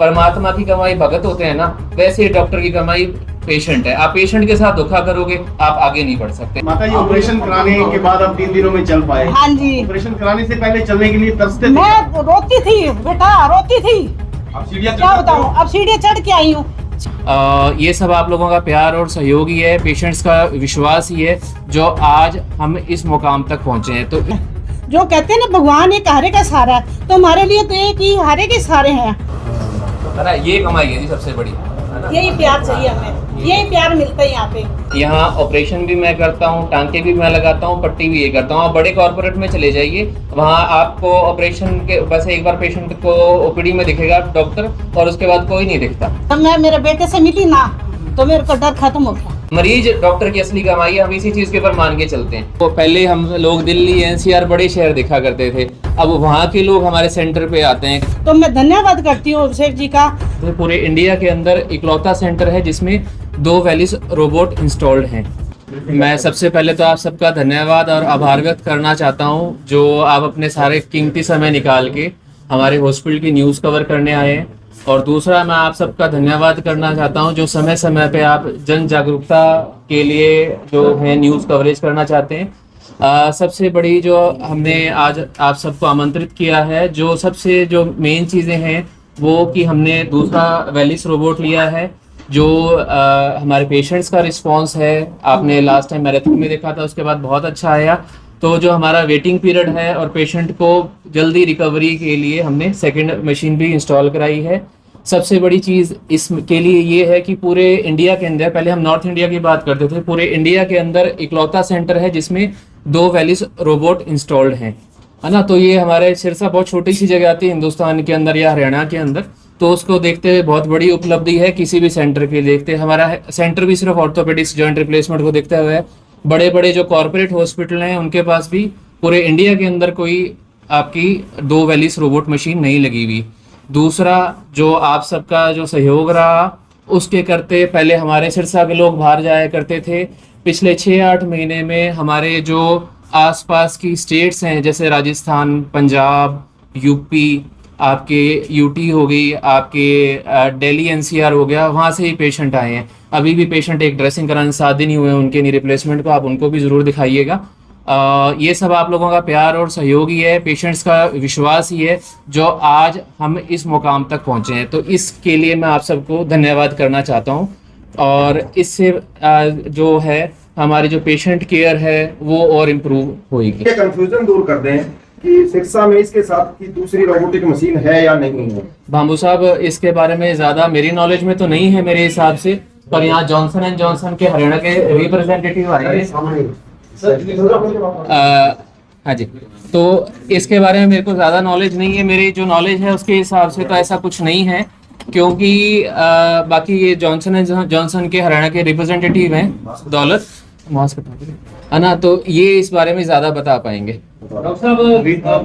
परमात्मा की कमाई भगत होते हैं ना, वैसे डॉक्टर की कमाई पेशेंट है। आप पेशेंट के साथ धोखा करोगे, आप आगे नहीं बढ़ सकते। माता जी, ऑपरेशन कराने के बाद आप 3 दिनों में चल पाए? हाँ जी। ऑपरेशन कराने से पहले चलने के लिए तरसते थे? मैं रोती थी बेटा, रोती थी। अब सीढ़ियाँ क्या बताऊँ, अब सीढ़ियाँ चढ़ के आई हूँ। ये सब आप लोगों का प्यार और सहयोग ही है, पेशेंट्स का विश्वास ही है जो आज हम इस मुकाम तक पहुंचे हैं। तो जो कहते हैं ना, भगवान एक हारे का सहारा है, तो हमारे लिए तो एक ही हारे के सहारे हैं। है ना, ये कमाई है जी सबसे बड़ी, है ना? यही प्यार चाहिए हमें, यही प्यार मिलता है यहाँ पे। यहाँ ऑपरेशन भी मैं करता हूँ, टांके भी मैं लगाता हूँ, पट्टी भी ये करता हूँ। आप बड़े कॉर्पोरेट में चले जाइए, वहाँ आपको ऑपरेशन के बस एक बार पेशेंट को ओपीडी में दिखेगा डॉक्टर, और उसके बाद कोई नहीं दिखता। जब मैं मेरे बेटे से मिली ना, तो मेरे को डर खत्म हो गया। मरीज डॉक्टर की असली कमाई है, हम इसी चीज के ऊपर मान के चलते हैं। तो पहले हम लोग दिल्ली एनसीआर बड़े शहर देखा करते थे, अब वहाँ के लोग हमारे सेंटर पे आते हैं। तो मैं धन्यवाद करती हूँ अभिषेक जी का। तो पूरे इंडिया के अंदर इकलौता सेंटर है जिसमें 2 वेलिस रोबोट इंस्टॉल्ड हैं। मैं सबसे पहले तो आप सबका धन्यवाद और आभार व्यक्त करना चाहता हूँ, जो आप अपने सारे कीमती समय निकाल के हमारे हॉस्पिटल की न्यूज़ कवर करने आए हैं। और दूसरा, मैं आप सबका धन्यवाद करना चाहता हूं जो समय समय पे आप जन जागरूकता के लिए जो है न्यूज़ कवरेज करना चाहते हैं। सबसे बड़ी जो हमने आज आप सबको आमंत्रित किया है, जो सबसे जो मेन चीज़ें हैं वो कि हमने दूसरा वेलिस रोबोट लिया है, जो हमारे पेशेंट्स का रिस्पांस है, आपने लास्ट टाइम मैराथन में देखा था, उसके बाद बहुत अच्छा आया। तो जो हमारा वेटिंग पीरियड है और पेशेंट को जल्दी रिकवरी के लिए हमने सेकंड मशीन भी इंस्टॉल कराई है। सबसे बड़ी चीज़ इसके लिए ये है कि पूरे इंडिया के अंदर, पहले हम नॉर्थ इंडिया की बात करते थे, पूरे इंडिया के अंदर इकलौता सेंटर है जिसमें 2 वेलिस रोबोट इंस्टॉल्ड हैं, है ना। तो ये हमारे सिरसा बहुत छोटी सी जगह आती है हिंदुस्तान के अंदर या हरियाणा के अंदर, तो उसको देखते हुए बहुत बड़ी उपलब्धि है किसी भी सेंटर के देखते। हमारा सेंटर भी सिर्फ ऑर्थोपेडिक्स जॉइंट रिप्लेसमेंट को देखते हुए, बड़े बड़े जो कॉर्पोरेट हॉस्पिटल हैं उनके पास भी पूरे इंडिया के अंदर कोई आपकी 2 वेलिस रोबोट मशीन नहीं लगी हुई। दूसरा, जो आप सबका जो सहयोग रहा उसके करते, पहले हमारे सिरसा के लोग बाहर जाया करते थे, पिछले 6-8 महीने में हमारे जो आसपास की स्टेट्स हैं जैसे राजस्थान, पंजाब, यूपी, आपके यूटी हो गई, आपके दिल्ली एनसीआर हो गया, वहाँ से ही पेशेंट आए हैं। अभी भी पेशेंट एक ड्रेसिंग कराने 7 दिन ही हुए हैं उनके नी रिप्लेसमेंट को, आप उनको भी ज़रूर दिखाइएगा। ये सब आप लोगों का प्यार और सहयोग ही है, पेशेंट्स का विश्वास ही है जो आज हम इस मुकाम तक पहुँचे हैं। तो इसके लिए मैं आप सबको धन्यवाद करना चाहता हूँ। और इससे जो है हमारी जो पेशेंट केयर है वो और इम्प्रूव होगी। कंफ्यूजन दूर कर दें कि सिरसा में इसके साथ की दूसरी रोबोटिक मशीन है या नहीं है? भांबू साहब, इसके बारे में ज़्यादा मेरी नॉलेज में तो नहीं है मेरे हिसाब से, पर यहाँ जॉनसन एंड जॉनसन के हरियाणा के रिप्रेजेंटेटिव आए हैं। हाँ जी, तो इसके बारे में मेरे को ज़्यादा नॉलेज नहीं है। मेरी जो नॉलेज है उसके हिसाब से तो ऐसा कुछ नहीं है, क्योंकि बाकी ये जॉनसन एंड जॉनसन के हरियाणा के रिप्रेजेंटेटिव हैं, दौलत है ना, तो ये इस बारे में ज़्यादा बता पाएंगे। डॉक्टर साहब,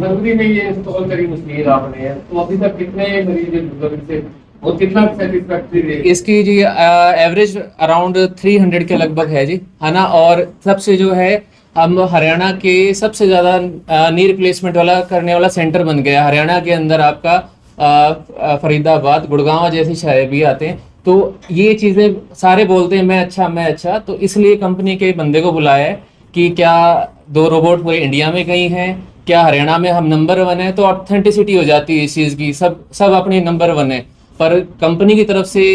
फरवरी में ये इंस्टॉल करी मशीन आपने, तो अभी तक कितने मरीज से और कितना सेटिस्फैक्टरी है इसकी जी? एवरेज अराउंड 300 के लगभग है जी, है ना। और सबसे जो है, हम हरियाणा के सबसे ज़्यादा नी रिप्लेसमेंट वाला करने वाला सेंटर बन गया हरियाणा के अंदर। आपका फरीदाबाद, गुड़गांव जैसे शहर भी आते हैं, तो ये चीज़ें सारे बोलते हैं मैं अच्छा, तो इसलिए कंपनी के बंदे को बुलाया है कि क्या 2 रोबोट पूरे इंडिया में कहीं हैं, क्या हरियाणा में हम नंबर 1 है, तो ऑथेंटिसिटी हो जाती है इस चीज़ की, सब अपने नंबर 1 है, पर कंपनी की तरफ से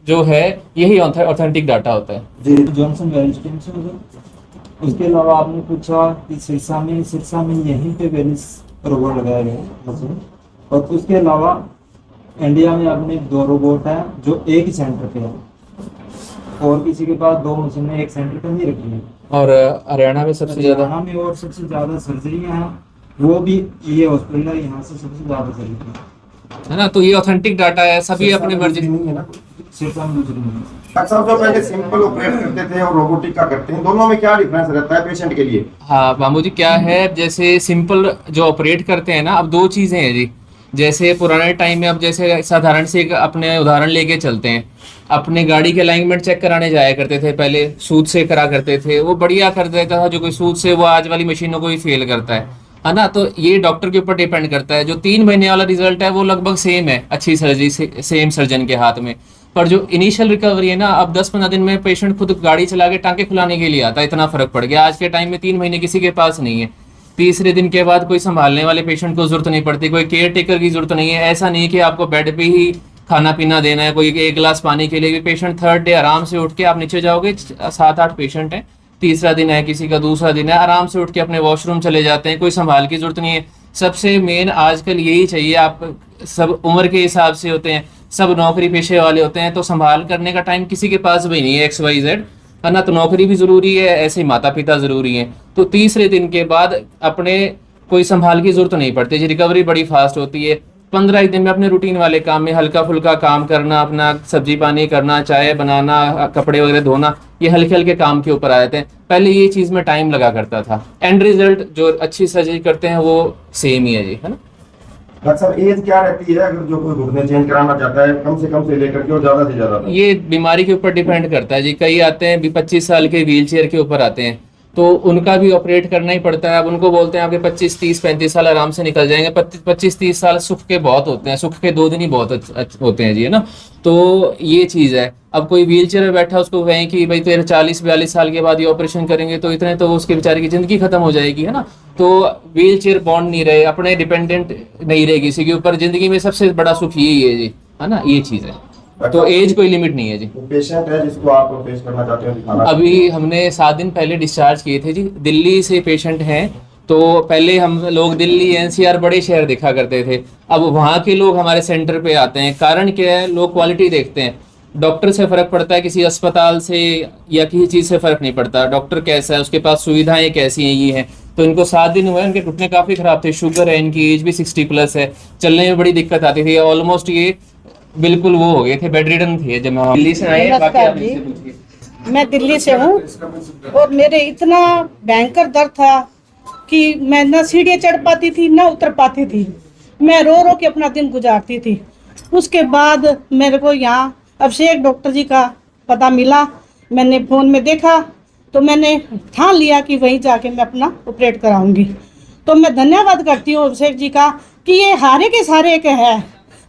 जो है यही ऑथेंटिक डाटा होता है जी। जॉनसन वेलिस से उसके अलावा आपने पूछा कि सिरसा में यहीं पे वेलिस रोबोट लगाया गया मशीन, और उसके अलावा इंडिया में अपने 2 रोबोट हैं जो एक ही सेंटर पे है, और किसी के पास 2 मशीनें एक सेंटर पे नहीं रखी है। और हरियाणा में सबसे ज़्यादा, हरियाणा में और सबसे ज़्यादा सर्जरियाँ हैं, वो भी ये हॉस्पिटल है, यहाँ से सबसे ज़्यादा सर्जरी है ना। तो ये ऑथेंटिक डाटा है, सभी अपने मर्जी। नहीं है ना, सिरसा में दूसरी नहीं है। डॉक्टर साहब, जो पहले सिंपल ऑपरेट करते थे और रोबोटिक का करते हैं, दोनों में क्या डिफरेंस रहता है पेशेंट के लिए? हाँ बाबू जी, क्या है, जैसे सिंपल जो ऑपरेट करते हैं ना, अब 2 चीज़ें हैं जी। जैसे पुराने टाइम में, अब जैसे साधारण से एक अपने उदाहरण लेके चलते हैं, अपने गाड़ी के अलाइनमेंट चेक कराने जाया करते थे, पहले सूद से करा करते थे, वो बढ़िया कर देता था। जो कोई सूद से, वो आज वाली मशीनों को ही फेल करता है। है ना। तो ये डॉक्टर के ऊपर डिपेंड करता है। जो 3 महीने वाला रिजल्ट है वो लगभग सेम है, अच्छी सर्जरी से सेम सर्जन के हाथ में। पर जो इनिशियल रिकवरी है ना, अब 10-15 दिन में पेशेंट खुद गाड़ी चला के टांके खुलाने के लिए आता है, इतना फर्क पड़ गया। आज के टाइम में 3 महीने किसी के पास नहीं है। तीसरे दिन के बाद कोई संभालने वाले पेशेंट को जरूरत नहीं पड़ती, कोई केयर टेकर की जरूरत नहीं है। ऐसा नहीं है कि आपको बेड पे ही खाना पीना देना है, कोई 1 गिलास पानी के लिए भी पेशेंट थर्ड डे आराम से उठ के, आप नीचे जाओगे 7-8 पेशेंट हैं, तीसरा दिन है किसी का, दूसरा दिन है, आराम से उठ के अपने वॉशरूम चले जाते हैं, कोई संभाल की जरूरत नहीं है। सबसे मेन आजकल यही चाहिए। आप सब उम्र के हिसाब से होते हैं, सब नौकरी पेशे वाले होते हैं, तो संभाल करने का टाइम किसी के पास भी नहीं है, XYZ, है ना। तो नौकरी भी जरूरी है, ऐसे ही माता पिता जरूरी हैं। तो तीसरे दिन के बाद अपने कोई संभाल की जरूरत नहीं पड़ती जी, रिकवरी बड़ी फास्ट होती है। 15 दिन में अपने रूटीन वाले काम में हल्का फुल्का काम करना, अपना सब्जी पानी करना, चाय बनाना, कपड़े वगैरह धोना, ये हल्के हल्के काम के ऊपर आ जाते हैं। पहले ये चीज में टाइम लगा करता था। एंड रिजल्ट जो अच्छी सर्जरी करते हैं वो सेम ही है जी, है ना। डॉक्टर साहब एज क्या रहती है अगर जो कोई घुटने चेंज कराना चाहता है, कम से लेकर के और ज्यादा से ज्यादा? ये बीमारी के ऊपर डिपेंड करता है जी। कई आते हैं 25 साल के व्हील चेयर के ऊपर आते हैं, तो उनका भी ऑपरेट करना ही पड़ता है। अब उनको बोलते हैं आपके 25, 30, 35 साल आराम से निकल जाएंगे। 25-30 साल सुख के बहुत होते हैं, सुख के 2 दिन ही बहुत होते हैं जी, है ना। तो ये चीज़ है। अब कोई व्हील चेयर में बैठा, उसको कहें कि भाई तेरे 40-42 साल के बाद ये ऑपरेशन करेंगे, तो इतने तो उसके बेचारे की जिंदगी खत्म हो जाएगी, है ना। तो व्हील चेयर बॉन्ड नहीं रहे, अपने डिपेंडेंट नहीं रहे किसी के ऊपर। जिंदगी में सबसे बड़ा सुख यही है जी, है ना, ये चीज़ है। तो एज कोई लिमिट नहीं है जी। पेशेंट है जिसको आप फेस करना चाहते हो, दिखाना? अभी हमने 7 दिन पहले डिस्चार्ज किए थे जी। दिल्ली से पेशेंट हैं। तो पहले हम लोग दिल्ली NCR बड़े शहर देखा करते थे, अब वहाँ के लोग हमारे सेंटर पे आते हैं। कारण क्या है? लोग क्वालिटी देखते हैं। डॉक्टर से फर्क पड़ता है, किसी अस्पताल से या किसी चीज़ से फर्क नहीं पड़ता। डॉक्टर कैसा है, उसके पास सुविधाएं कैसी हैं, ये हैं। तो इनको 7 दिन हुए, उनके घुटने काफ़ी ख़राब थे, शुगर है, इनकी एज भी 60+ है, चलने में बड़ी दिक्कत आती थी। ऑलमोस्ट ये बिल्कुल वो हो गए थे, बेड रिडन थे जब हम दिल्ली से आए। नमस्कार जी, मैं दिल्ली से हूँ और मेरे इतना भयंकर दर्द था कि मैं ना सीढ़ियाँ चढ़ पाती थी ना उतर पाती थी। मैं रो रो के अपना दिन गुजारती थी। उसके बाद मेरे को यहाँ अभिषेक डॉक्टर जी का पता मिला, मैंने फ़ोन में देखा तो मैंने ठान लिया कि वहीं जाके मैं अपना ऑपरेट कराऊंगी। तो मैं धन्यवाद करती हूँ अभिषेक जी का कि ये हारे के सारे एक है।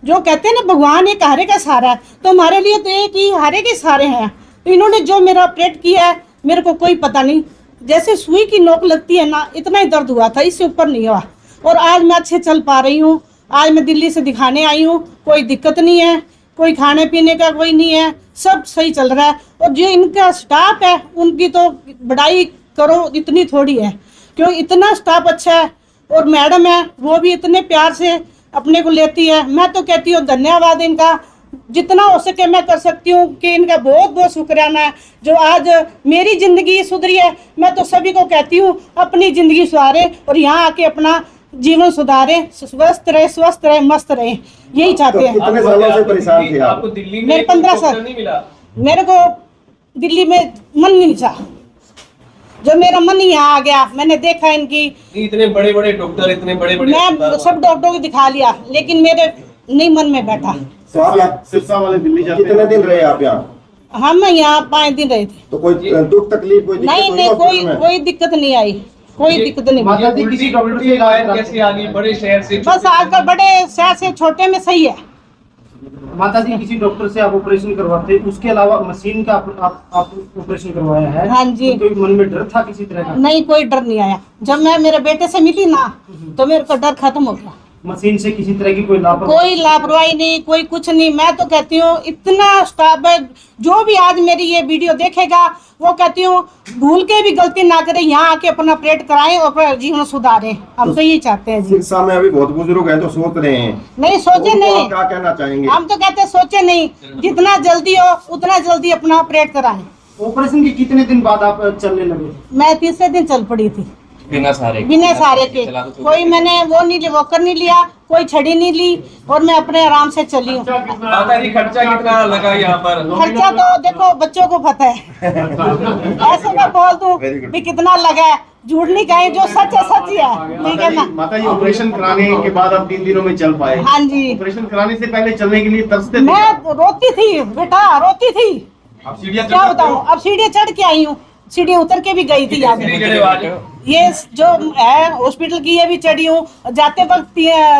जो कहते हैं ना भगवान एक हारे का सहारा है, तो हमारे लिए तो एक ही हारे के सहारे हैं। तो इन्होंने जो मेरा ऑपरेट किया है, मेरे को कोई पता नहीं, जैसे सुई की नोक लगती है ना, इतना ही दर्द हुआ था, इससे ऊपर नहीं हुआ। और आज मैं अच्छे चल पा रही हूँ। आज मैं दिल्ली से दिखाने आई हूँ, कोई दिक्कत नहीं है, कोई खाने पीने का कोई नहीं है, सब सही चल रहा है। और जो इनका स्टाफ है उनकी तो बड़ाई करो इतनी थोड़ी है, क्योंकि इतना स्टाफ अच्छा है। और मैडम है वो भी इतने प्यार से अपने को लेती है। मैं तो कहती हूँ धन्यवाद इनका, जितना हो सके मैं कर सकती हूँ कि इनका बहुत बहुत शुक्राना है जो आज मेरी ज़िंदगी सुधरी है। मैं तो सभी को कहती हूँ अपनी ज़िंदगी सुधारे और यहाँ आके अपना जीवन सुधारे, स्वस्थ रहे, मस्त रहे, यही चाहते हैं। कितने सालों से परेशान थे आप? आपको दिल्ली में मेरे 15 साल नहीं मिला? मेरे को दिल्ली में मन नहीं चाहा, जो मेरा मन ही यहाँ आ गया। मैंने देखा इनकी, इतने बड़े बड़े डॉक्टर, इतने बड़े बड़े मैं सब डॉक्टरों को दिखा लिया, लेकिन मेरे नहीं मन में बैठा। तो आप सिरसा वाले दिल्ली जाते कितने दिन रहे आप यहाँ? हम यहाँ 5 दिन रहे थे। तो कोई दुख तकलीफ कोई दिक्कत नहीं हुई नहीं, हॉस्पिटल में? कोई दिक्कत नहीं आई, कोई दिक्कत नहीं। माता जी किसी डॉक्टर से शिकायत कैसे आ गई? बड़े शहर से बस आजकल बड़े शहर से छोटे में सही है। माता जी किसी डॉक्टर से आप ऑपरेशन करवाते, उसके अलावा मशीन का आप ऑपरेशन करवाया है? हाँ जी। तो कोई मन में डर था किसी तरह का? नहीं, कोई डर नहीं आया। जब मैं मेरे बेटे से मिली ना, तो मेरे को डर खत्म हो गया। मशीन से किसी तरह की कोई लापरवाही? कोई लापरवाही नहीं, कोई कुछ नहीं। मैं तो कहती हूँ इतना स्टाफ है, जो भी आज मेरी ये वीडियो देखेगा वो कहती हूँ भूल के भी गलती ना करे, यहाँ आके अपना ऑपरेट कराएं और अपना जीवन सुधारें। हम तो यही चाहते हैं जी। सिरसा में अभी बहुत बुजुर्ग हैं तो सोच रहे हैं, नहीं सोचे उनको नहीं, आप क्या कहना चाहेंगे? हम तो कहते हैं सोचे नहीं, जितना जल्दी हो उतना जल्दी अपना ऑपरेट कराएं। ऑपरेशन के कितने दिन बाद आप चलने लगे? मैं तीसरे दिन चल पड़ी थी बिना सहारे के। कोई मैंने वो नहीं, वॉकर नहीं लिया, कोई छड़ी नहीं ली और मैं अपने आराम से चली हूँ। माता जी खर्चा कितना लगा यहाँ पर? खर्चा तो देखो बच्चों को पता है। ऐसे मैं बोल दूं भी कितना लगा है, झूठ नहीं कहें, जो सच है सच ही है, ठीक है ना। माता जी ऑपरेशन कराने के बाद आप 3 दिनों में चल पाए? हाँ जी। ऑपरेशन कराने से पहले चलने के लिए तरसते थे? मैं रोती थी बेटा, रोती थी, आप सीढ़ियाँ क्या बताऊँ। अब सीढ़ियाँ चढ़ के आई हूँ, सीढ़ी उतर के भी गई थी यहाँ पे। ये जो है हॉस्पिटल की, ये भी चढ़ी हूँ। जाते वक्त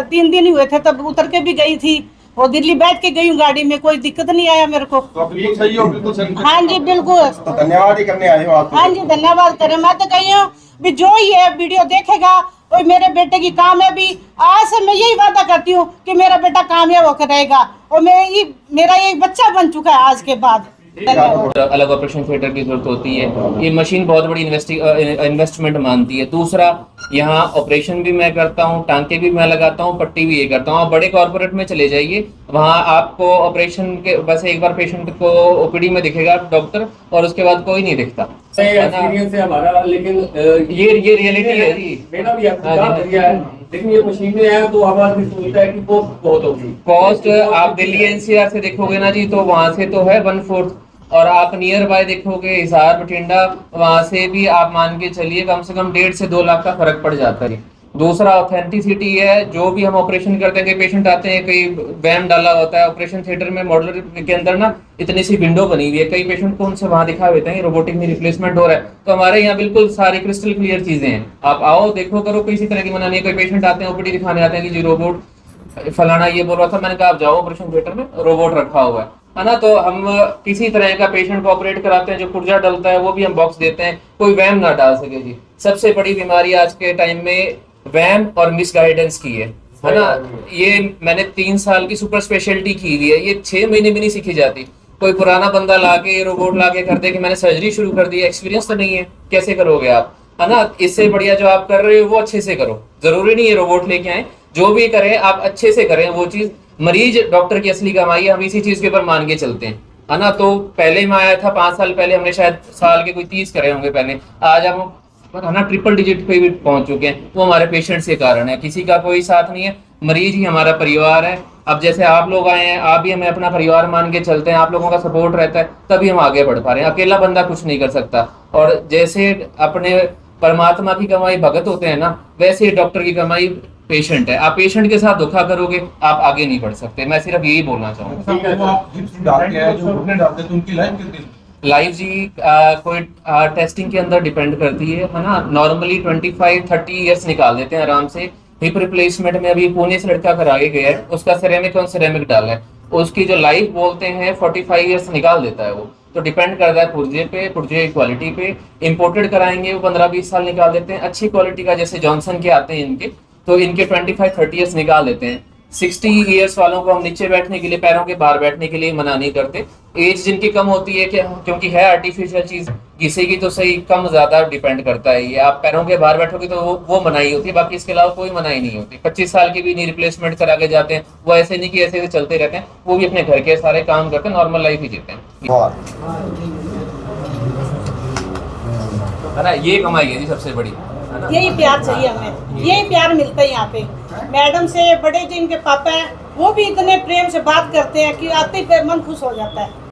3 दिन हुए थे, तब उतर के भी गई थी। और दिल्ली बैठ के गई हूँ गाड़ी में, कोई दिक्कत नहीं आया मेरे को। तो अब ये सही हो, बिल्कुल सही। हाँ जी बिल्कुल। तो धन्यवाद ही करने आए हो आप। हाँ जी धन्यवाद करें। मैं तो कही हूँ भी जो ये वीडियो देखेगा और मेरे बेटे की कामयाबी, आज से मैं यही वादा करती हूँ कि मेरा बेटा कामयाब होकर रहेगा। और मेरा ये बच्चा बन चुका है आज के बाद। अलग ऑपरेशन थिएटर की जरूरत होती है। ये मशीन बहुत बड़ी इन्वेस्टमेंट मानती है। दूसरा, यहाँ ऑपरेशन भी मैं करता हूँ, टांके भी मैं लगाता हूँ, पट्टी भी ये करता हूँ। आप बड़े कॉर्पोरेट में चले जाइए, वहाँ आपको ऑपरेशन के बस एक बार पेशेंट को ओपीडी में दिखेगा डॉक्टर, और उसके बाद कोई नहीं दिखता। एक्सपीरियंस है हमारा, लेकिन ये रियलिटी है जी। मेरा भी आपका है, लेकिन ये मशीनें हैं तो आवाज भी सुनता है कि वो बहुत होगी। कॉस्ट आप दिल्ली एनसीआर से देखोगे ना जी, तो वहां से तो है 1/4, और आप नियर बाय देखोगे हिसार बठिंडा, वहां से भी आप मान के चलिए कम से कम 1.5 से 2 लाख का फर्क पड़ जाता है। दूसरा ऑथेंटिसिटी है। जो भी हम ऑपरेशन करते हैं, कई पेशेंट आते हैं, कई वैम डाला होता है ऑपरेशन थिएटर में, मॉडलर के अंदर ना इतनी सी विंडो बनी हुई है, कई पेशेंट को उनसे वहां दिखा देते हैं रोबोटिक में रिप्लेसमेंट हो रहा है। तो हमारे यहाँ बिल्कुल सारी क्रिस्टल क्लियर चीजें हैं। आप आओ, देखो, करो, किसी तरह की मना नहीं है। कोई पेशेंट आते हैं ओपीडी दिखाने आते हैं कि जी रोबोट फलाना ये बोल रहा था, मैंने कहा आप जाओ ऑपरेशन थिएटर में, रोबोट रखा हुआ है ना। तो हम किसी तरह का पेशेंट को ऑपरेट कराते हैं, जो पुर्जा डलता है वो भी हम बॉक्स देते हैं, कोई वैम ना डाल सके जी। सबसे बड़ी बीमारी आज के टाइम में वैम और मिसगाइडेंस की है ना। ये मैंने 3 साल की सुपर स्पेशलिटी की हुई है, ये 6 महीने भी नहीं सीखी जाती। कोई पुराना बंदा लाके रोबोट लाके कर दे कि मैंने सर्जरी शुरू कर दी, एक्सपीरियंस तो नहीं है, कैसे करोगे आप, है ना। इससे बढ़िया जो आप कर रहे हो वो अच्छे से करो। जरूरी नहीं है रोबोट लेके आए, जो भी करें आप अच्छे से करें वो चीज। मरीज डॉक्टर की असली कमाई है, हम इसी चीज के ऊपर मान के चलते हैं, है ना। तो पहले मैं आया था 5 साल पहले, हमने शायद साल के कोई 30 करे होंगे पहले। आज हम है ना ट्रिपल डिजिट पे भी पहुंच चुके हैं। वो हमारे पेशेंट्स के कारण है, किसी का कोई साथ नहीं है। मरीज ही हमारा परिवार है। अब जैसे आप लोग आए हैं, आप भी हमें अपना परिवार मान के चलते हैं, आप लोगों का सपोर्ट रहता है तभी हम आगे बढ़ पा रहे हैं। अकेला बंदा कुछ नहीं कर सकता। और जैसे अपने परमात्मा की कमाई भगत होते हैं ना, वैसे ही डॉक्टर की कमाई पेशेंट है। आप पेशेंट के साथ धोखा करोगे, आप आगे नहीं बढ़ सकते। मैं सिर्फ यही बोलना चाहूँगा। लाइफ जी कोई टेस्टिंग के अंदर डिपेंड करती है ना। नॉर्मली 25-30 ईयर्स निकाल देते हैं आराम से। हिप रिप्लेसमेंट में अभी पुणे से लड़का करा के गया है, उसका सिरेमिक और सिरेमिक डाला है, उसकी जो लाइफ बोलते हैं 45 ईयर्स निकाल देता है वो। तो डिपेंड करता है पुर्जे पे, पुर्जे की क्वालिटी पे। इंपोर्टेड कराएंगे वो 15-20 साल निकाल देते हैं। अच्छी क्वालिटी का जैसे जॉनसन के आते हैं इनके, तो इनके 25-30 ईयर्स निकाल देते हैं। 60 ईयर्स वालों को हम नीचे बैठने के लिए, पैरों के बाहर बैठने के लिए मना नहीं करते। एज जिनकी कम होती है क्योंकि है आर्टिफिशियल चीज, घिसेगी तो सही, कम ज्यादा डिपेंड करता है ये। आप पैरों के बाहर बैठोगे तो वो मनाही होती है, बाकी इसके अलावा कोई मनाही नहीं होती। 25 साल की भी नहीं रिप्लेसमेंट करा के जाते हैं, वो ऐसे नहीं कि ऐसे चलते रहते हैं, वो भी अपने घर के सारे काम करते हैं, नॉर्मल लाइफ ही जीते हैं, है ना। ये कमाई है जी सबसे बड़ी, है ना। यही प्यार चाहिए हमें, यही प्यार मिलता है यहाँ पे। मैडम से बड़े जो इनके पापा हैं वो भी इतने प्रेम से बात करते हैं कि आते ही मन खुश हो जाता है।